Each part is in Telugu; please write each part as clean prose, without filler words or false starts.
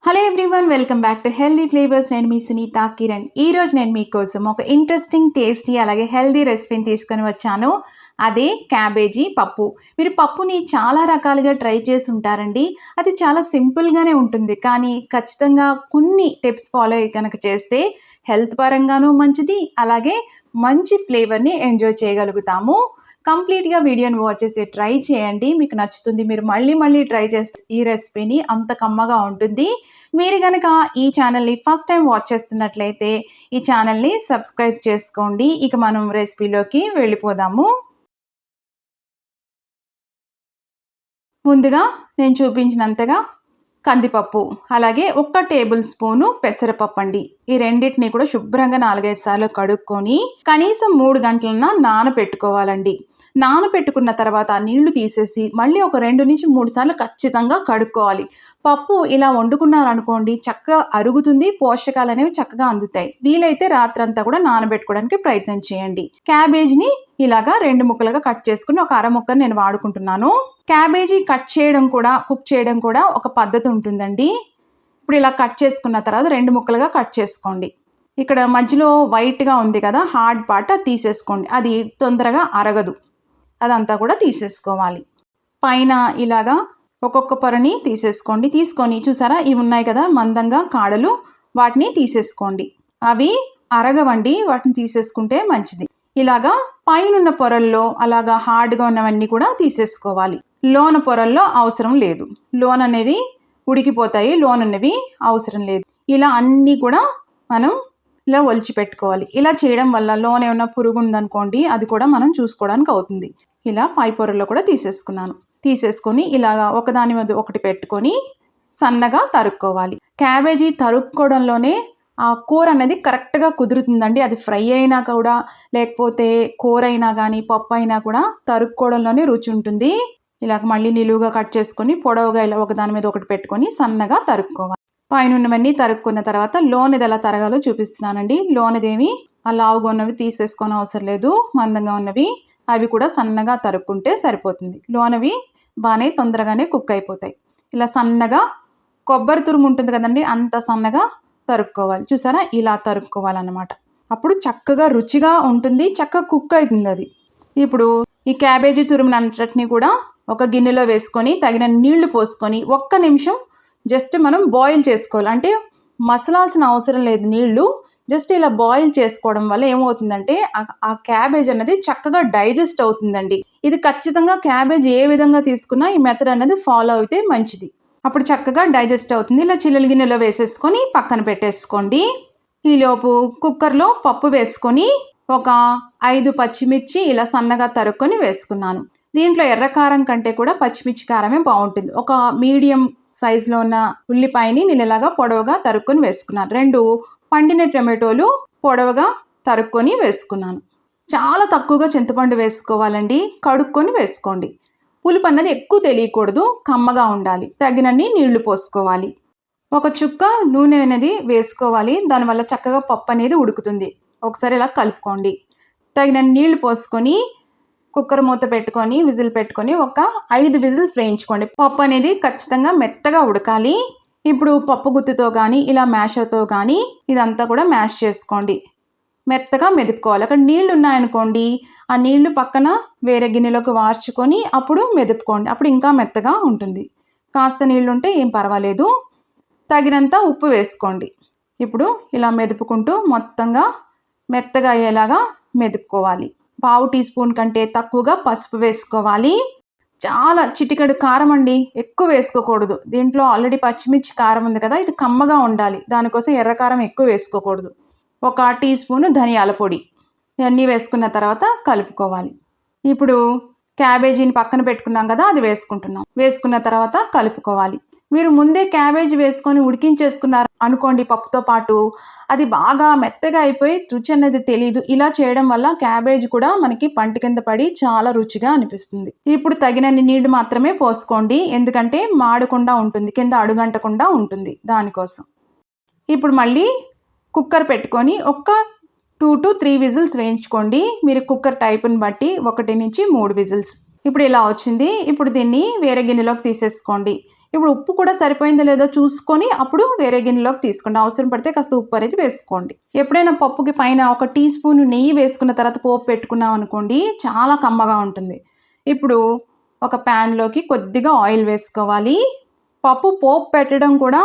Hello everyone, welcome back to healthy flavours. నేను మీ సునీత కిరణ్. ఈరోజు నేను మీకోసం ఒక ఇంట్రెస్టింగ్, టేస్టీ అలాగే హెల్దీ రెసిపీని తీసుకొని వచ్చాను. అదే క్యాబేజీ పప్పు. మీరు పప్పుని చాలా రకాలుగా ట్రై చేసి ఉంటారండి. అది చాలా సింపుల్గానే ఉంటుంది, కానీ ఖచ్చితంగా కొన్ని టిప్స్ ఫాలో అయ్యి కనుక చేస్తే హెల్త్ పరంగానూ మంచిది, అలాగే మంచి ఫ్లేవర్ని ఎంజాయ్ చేయగలుగుతాము. కంప్లీట్గా వీడియోని వాచ్ చేసి ట్రై చేయండి, మీకు నచ్చుతుంది. మీరు మళ్ళీ ట్రై చేస్తే ఈ రెసిపీని అంత కమ్మగా ఉంటుంది. మీరు కనుక ఈ ఛానల్ని ఫస్ట్ టైం వాచ్ చేస్తున్నట్లయితే ఈ ఛానల్ని సబ్స్క్రైబ్ చేసుకోండి. ఇక మనం రెసిపీలోకి వెళ్ళిపోదాము. ముందుగా నేను చూపించినంతగా కందిపప్పు, అలాగే 1 టేబుల్ స్పూను పెసరపప్పు అండి. ఈ రెండింటిని కూడా శుభ్రంగా 4-5 సార్లు కడుక్కొని కనీసం 3 గంటలన్నా నానబెట్టుకోవాలండి. నానబెట్టుకున్న తర్వాత నీళ్లు తీసేసి మళ్ళీ ఒక 2-3 సార్లు ఖచ్చితంగా కడుక్కోవాలి. పప్పు ఇలా వండుకున్నారనుకోండి, చక్కగా అరుగుతుంది, పోషకాలు అనేవి చక్కగా అందుతాయి. వీలైతే రాత్రంతా కూడా నానబెట్టుకోవడానికి ప్రయత్నం చేయండి. క్యాబేజ్ని ఇలాగా 2 ముక్కలుగా కట్ చేసుకుని ఒక అర ముక్కను నేను వాడుకుంటున్నాను. క్యాబేజీ కట్ చేయడం కూడా, కుక్ చేయడం కూడా ఒక పద్ధతి ఉంటుందండి. ఇప్పుడు ఇలా కట్ చేసుకున్న తర్వాత 2 ముక్కలుగా కట్ చేసుకోండి. ఇక్కడ మధ్యలో వైట్గా ఉంది కదా, హార్డ్ పార్ట్, అది తీసేసుకోండి. అది తొందరగా అరగదు, అదంతా కూడా తీసేసుకోవాలి. పైన ఇలాగా ఒక్కొక్క పొరని తీసేసుకోండి. తీసుకొని చూసారా, ఇవి ఉన్నాయి కదా మందంగా కాడలు, వాటిని తీసేసుకోండి. అవి అరగవండి, వాటిని తీసేసుకుంటే మంచిది. ఇలాగా పైనున్న పొరల్లో అలాగా హార్డ్గా ఉన్నవన్నీ కూడా తీసేసుకోవాలి. లోన పొరల్లో అవసరం లేదు, లోన్ అనేవి ఉడికిపోతాయి, లోన్ అనేవి అవసరం లేదు. ఇలా అన్నీ కూడా మనం ఇలా ఒలిచి పెట్టుకోవాలి. ఇలా చేయడం వల్ల లోన ఏమైనా పురుగు ఉందనుకోండి, అది కూడా మనం చూసుకోవడానికి అవుతుంది. ఇలా పై పొరల్లో కూడా తీసేసుకొని ఇలాగా ఒకదాని మీద ఒకటి పెట్టుకొని సన్నగా తరుక్కోవాలి. క్యాబేజీ తరుక్కోవడంలోనే ఆ కూర అనేది కరెక్ట్గా కుదురుతుందండి. అది ఫ్రై అయినా కూడా, లేకపోతే కూర అయినా కానీ, పప్పు అయినా కూడా తరుక్కోవడంలోనే రుచి ఉంటుంది. ఇలాగ మళ్ళీ నిలువుగా కట్ చేసుకొని పొడవుగా ఇలా ఒకదాని మీద ఒకటి పెట్టుకొని సన్నగా తరుక్కోవాలి. పైన ఉన్నవన్నీ తరుక్కున్న తర్వాత లోనిది ఎలా తరగాలో చూపిస్తున్నానండి. లోనిదేమి ఆ లావుగా ఉన్నవి తీసేసుకొని అవసరం లేదు, మందంగా ఉన్నవి అవి కూడా సన్నగా తరుక్కుంటే సరిపోతుంది. లోనవి బాగానే తొందరగానే కుక్ అయిపోతాయి. ఇలా సన్నగా కొబ్బరి తురుము ఉంటుంది కదండి, అంత సన్నగా తరుక్కోవాలి. చూసారా, ఇలా తరుక్కోవాలన్నమాట. అప్పుడు చక్కగా రుచిగా ఉంటుంది, చక్కగా కుక్ అవుతుంది అది. ఇప్పుడు ఈ క్యాబేజీ తురుమునంతటిని కూడా ఒక గిన్నెలో వేసుకొని తగిన నీళ్లు పోసుకొని 1 నిమిషం జస్ట్ మనం బాయిల్ చేసుకోవాలి. అంటే మసలాల్సిన అవసరం లేదు, నీళ్లు జస్ట్ ఇలా బాయిల్ చేసుకోవడం వల్ల ఏమవుతుందంటే ఆ క్యాబేజ్ అనేది చక్కగా డైజెస్ట్ అవుతుందండి. ఇది ఖచ్చితంగా క్యాబేజ్ ఏ విధంగా తీసుకున్నా ఈ మెథడ్ అనేది ఫాలో అయితే మంచిది. అప్పుడు చక్కగా డైజెస్ట్ అవుతుంది. ఇలా చిల్లుల గిన్నెలో వేసేసుకొని పక్కన పెట్టేసుకోండి. ఈలోపు కుక్కర్లో పప్పు వేసుకొని ఒక 5 పచ్చిమిర్చి ఇలా సన్నగా తరుక్కొని వేసుకున్నాను. దీంట్లో ఎర్రకారం కంటే కూడా పచ్చిమిర్చి కారమే బాగుంటుంది. ఒక మీడియం సైజులో ఉన్న ఉల్లిపాయని నేను ఇలాగా పొడవుగా తరుక్కొని వేసుకున్నాను. 2 పండిన టొమాటోలు పొడవుగా తరుక్కొని వేసుకున్నాను. చాలా తక్కువగా చింతపండు వేసుకోవాలండి, కడుక్కొని వేసుకోండి. పులుపు అన్నది ఎక్కువ తెలియకూడదు, కమ్మగా ఉండాలి. తగినన్ని నీళ్లు పోసుకోవాలి. ఒక చుక్క నూనె అనేది వేసుకోవాలి, దానివల్ల చక్కగా పప్పు అనేది ఉడుకుతుంది. ఒకసారి ఇలా కలుపుకోండి. తగినన్ని నీళ్లు పోసుకొని కుక్కర్ మూత పెట్టుకొని విజిల్ పెట్టుకొని ఒక 5 విజిల్స్ వేయించుకోండి. పప్పు అనేది ఖచ్చితంగా మెత్తగా ఉడకాలి. ఇప్పుడు పప్పు గుత్తితో కానీ ఇలా మ్యాషర్తో కానీ ఇదంతా కూడా మ్యాష్ చేసుకోండి. మెత్తగా మెదుపుకోవాలి. అక్కడ నీళ్లు ఉన్నాయనుకోండి, ఆ నీళ్లు పక్కన వేరే గిన్నెలోకి వార్చుకొని అప్పుడు మెదుపుకోండి, అప్పుడు ఇంకా మెత్తగా ఉంటుంది. కాస్త నీళ్ళు ఉంటే ఏం పర్వాలేదు. తగినంత ఉప్పు వేసుకోండి. ఇప్పుడు ఇలా మెదుపుకుంటూ మొత్తంగా మెత్తగా అయ్యేలాగా మెదుపుకోవాలి. 1/2 టీ స్పూన్ కంటే తక్కువగా పసుపు వేసుకోవాలి. చాలా చిటికెడు కారం అండి, ఎక్కువ వేసుకోకూడదు. దీంట్లో ఆల్రెడీ పచ్చిమిర్చి కారం ఉంది కదా, ఇది కమ్మగా ఉండాలి, దానికోసం ఎర్రకారం ఎక్కువ వేసుకోకూడదు. 1 టీ స్పూను ధనియాల పొడి, ఇవన్నీ వేసుకున్న తర్వాత కలుపుకోవాలి. ఇప్పుడు క్యాబేజీని పక్కన పెట్టుకున్నాం కదా, అది వేసుకున్న తర్వాత కలుపుకోవాలి. మీరు ముందే క్యాబేజీ వేసుకొని ఉడికించేసుకున్నారు అనుకోండి పప్పుతో పాటు, అది బాగా మెత్తగా అయిపోయి రుచి అనేది తెలియదు. ఇలా చేయడం వల్ల క్యాబేజీ కూడా మనకి పంటి కింద పడి చాలా రుచిగా అనిపిస్తుంది. ఇప్పుడు తగినన్ని నీళ్లు మాత్రమే పోసుకోండి, ఎందుకంటే మాడకుండా ఉంటుంది, కింద అడుగంటకుండా ఉంటుంది, దానికోసం. ఇప్పుడు మళ్ళీ కుక్కర్ పెట్టుకొని ఒక 2 to 3 విజిల్స్ వేయించుకోండి. మీరు కుక్కర్ టైప్ని బట్టి 1 నుంచి 3 విజిల్స్. ఇప్పుడు ఇలా వచ్చింది. ఇప్పుడు దీన్ని వేరే గిన్నెలోకి తీసేసుకోండి. ఇప్పుడు ఉప్పు కూడా సరిపోయిందో లేదో చూసుకొని అప్పుడు వేరే గిన్నెలోకి తీసుకోండి. అవసరం పడితే కాస్త ఉప్పు అనేది వేసుకోండి. ఎప్పుడైనా పప్పుకి పైన ఒక టీ స్పూన్ నెయ్యి వేసుకున్న తర్వాత పోపు పెట్టుకున్నాం అనుకోండి, చాలా కమ్మగా ఉంటుంది. ఇప్పుడు ఒక ప్యాన్లోకి కొద్దిగా ఆయిల్ వేసుకోవాలి. పప్పు పోపు పెట్టడం కూడా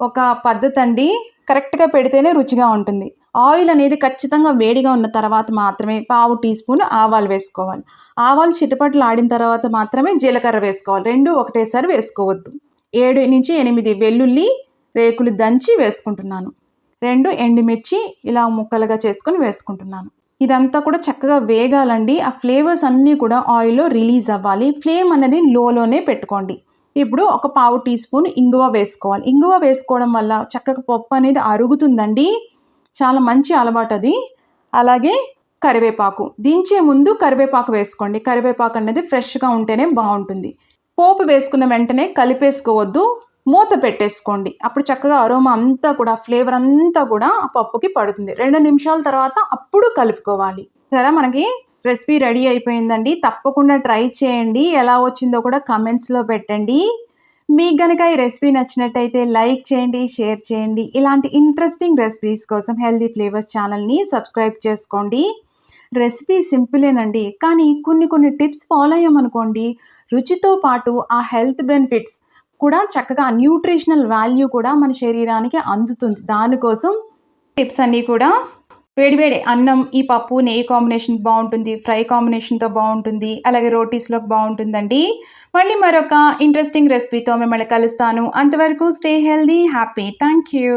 ఒక పద్ధతి అండి. కరెక్ట్గా పెడితేనే రుచిగా ఉంటుంది. ఆయిల్ అనేది ఖచ్చితంగా వేడిగా ఉన్న తర్వాత మాత్రమే పావు టీ స్పూన్ ఆవాలు వేసుకోవాలి. ఆవాలు చిటపట్లు ఆడిన తర్వాత మాత్రమే జీలకర్ర వేసుకోవాలి. రెండు ఒకటేసారి వేసుకోవద్దు. 7 నుంచి 8 వెల్లుల్లి రేకులు దంచి వేసుకుంటున్నాను. 2 ఎండుమిర్చి ఇలా ముక్కలుగా చేసుకొని వేసుకుంటున్నాను. ఇదంతా కూడా చక్కగా వేగాలండి. ఆ ఫ్లేవర్స్ అన్నీ కూడా ఆయిల్లో రిలీజ్ అవ్వాలి. ఫ్లేమ్ అనేది లోలోనే పెట్టుకోండి. ఇప్పుడు ఒక పావు టీ స్పూన్ ఇంగువ వేసుకోవాలి. ఇంగువ వేసుకోవడం వల్ల చక్కగా పప్పు అనేది అరుగుతుందండి. చాలా మంచి అలవాటు అది. అలాగే కరివేపాకు, దించే ముందు కరివేపాకు వేసుకోండి. కరివేపాకు అనేది ఫ్రెష్గా ఉంటేనే బాగుంటుంది. పోపు వేసుకున్న వెంటనే కలిపేసుకోవద్దు, మూత పెట్టేసుకోండి. అప్పుడు చక్కగా అరోమా అంతా కూడా ఫ్లేవర్ అంతా కూడా ఆ పప్పుకి పడుతుంది. 2 నిమిషాల తర్వాత అప్పుడు కలుపుకోవాలి. సరే, మనకి రెసిపీ రెడీ అయిపోయిందండి. తప్పకుండా ట్రై చేయండి. ఎలా వచ్చిందో కూడా కమెంట్స్లో పెట్టండి. మీకు కనుక ఈ రెసిపీ నచ్చినట్టయితే లైక్ చేయండి, షేర్ చేయండి. ఇలాంటి ఇంట్రెస్టింగ్ రెసిపీస్ కోసం హెల్దీ ఫ్లేవర్స్ ఛానల్ని సబ్స్క్రైబ్ చేసుకోండి. రెసిపీ సింపులేనండి, కానీ కొన్ని టిప్స్ ఫాలో అయ్యామనుకోండి, రుచితో పాటు ఆ హెల్త్ బెనిఫిట్స్ కూడా చక్కగా న్యూట్రిషనల్ వాల్యూ కూడా మన శరీరానికి అందుతుంది. దానికోసం టిప్స్ అన్నీ కూడా వేడివేడి అన్నం, ఈ పప్పు నెయ్యి కాంబినేషన్ బాగుంటుంది, ఫ్రై కాంబినేషన్తో బాగుంటుంది, అలాగే రోటీస్లోకి బాగుంటుందండి. మళ్ళీ మరొక ఇంట్రెస్టింగ్ రెసిపీతో మిమ్మల్ని కలుస్తాను. అంతవరకు stay healthy, happy. Thank you.